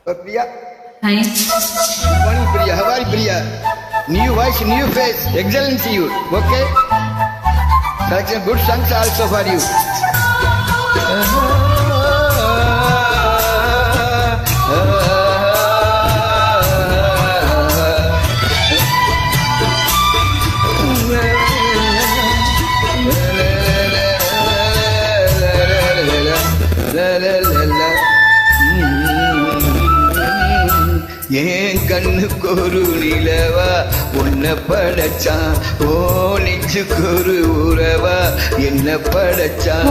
Priya. Hi. Good morning, Priya. How are you, Priya? New voice, new face. Excellency you. Okay? Selection good songs also for you. ஏன் கண்ணுக்கு ஒரு நிலவா உன்னை படைச்சான் ஓ நெஞ்சுக்கு ஒரு உறவா என்ன படைச்சான்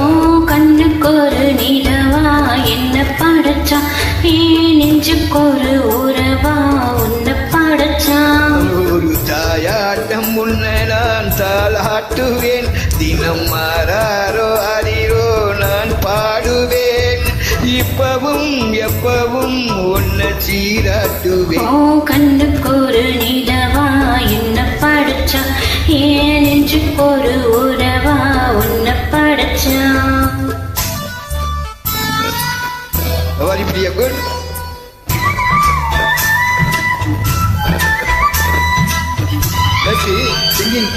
கண்ணுக்கு ஒரு நிலவா என்ன படைச்சான் ஏன் நெஞ்சுக்கு ஒரு உறவா உன்னை படைச்சான் ஒரு தாயாட்டம் உன்னை நான் தாளாட்டுவேன் தினம் மாறாரோ அறிரோ நான் பாடுவேன் இப்பவும் எப்பவும் உன்னை சீராட்டுவேன் கண்ணுக்கு ஒரு நிலவா என்ன படைச்சா ஏன் நெஞ்சுக்கு ஒரு உறவா உன்னை படைச்சா. Very pretty, good. Happy singing,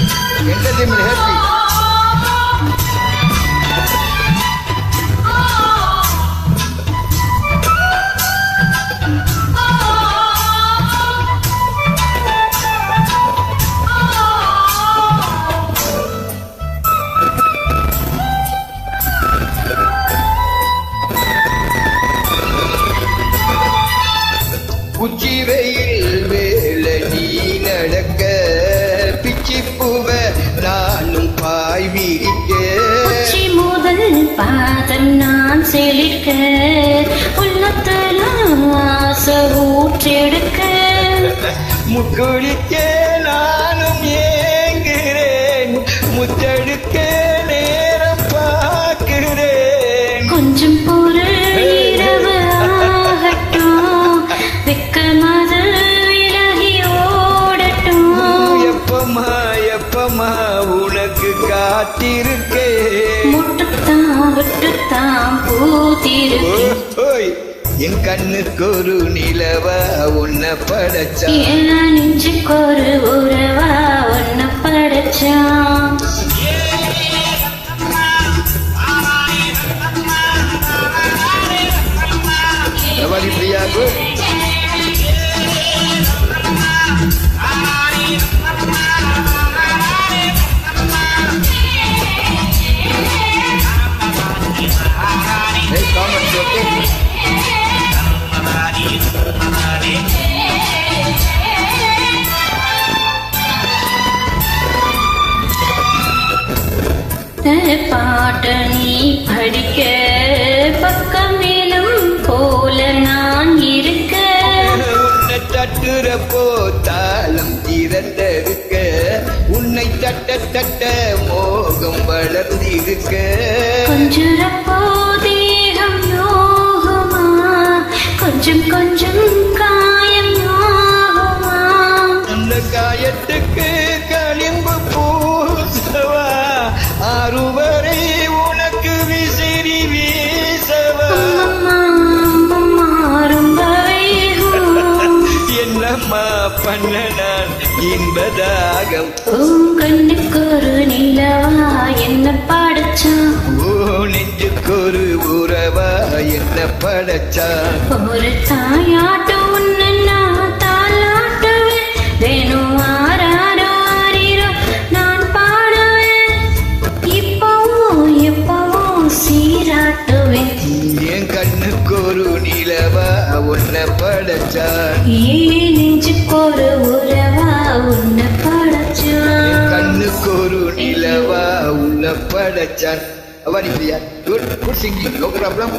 entertainment happy. உச்சி வெயில் வேலை நீ நடக்க பிச்சி பூவ நானும் பாய் விரிக்க உச்சி முதல் பாதம் நான் செழிக்க உள்ளத்துல ஆசை ஊற்றெடுக்க முக்குளிக்க நானும் ஏங்குறேன் முத்தெடுக்க நேரம் பார்க்கிறேன் கொஞ்சம் பொருள் இரவு ஆகட்டும் வெக்கமத விலகி ஓடட்டும் எப்பமா உனக்கு காத்திருக்கேன் முட்டுத்தான் விட்டுத்தான் பூத்திருக்கேன் என் கண்ணுக்கு ஒரு நிலவா உன்னை படைச்சா என் நெஞ்சுக்கு ஒரு உறவா உன்னை படைச்சான். Very Priya, good. Hey, comment, okay? பாட்ட நீ படிக்க பக்கமேலும் போல நான் இருக்க உன்னை தட்டுறப்போ தாளம் திறந்திருக்க உன்னை தட்ட தட்ட மோகம் வளர்ந்திருக்க கொஞ்சரப்போ தேகம் யோகமா கொஞ்சம் கொஞ்சம் காயம் யோகமா அந்த காயத்துக்கு களிம்பு பூசவா ஆறுவரை உனக்கு விசிறி வீசவா என்னம்மா பண்ண நான் இன்பதாகம் கண்ணுக்கு ஒரு நிலவா என்ன படைச்சான் ஓ நெஞ்சுக்கு ஒரு உறவா என்ன படைச்சா ஒரு தாயாட்டு உன்னை நான் தாளாட்டுவேன் வேணும் ஆராரோ ஆரீரோ நான் பாடுவேன் இப்பவும் எப்பவும் சீராட்டுவேன் என் கண்ணுக்கு ஒரு நிலவா உன்னை படைச்சா ஏன் நெஞ்சுக்கு ஒரு உறவா உன்னை படைச்சான் கண்ணுக்கு ஒரு நிலவா உன்னை படைச்சான். Very Priya, good singing, no problem.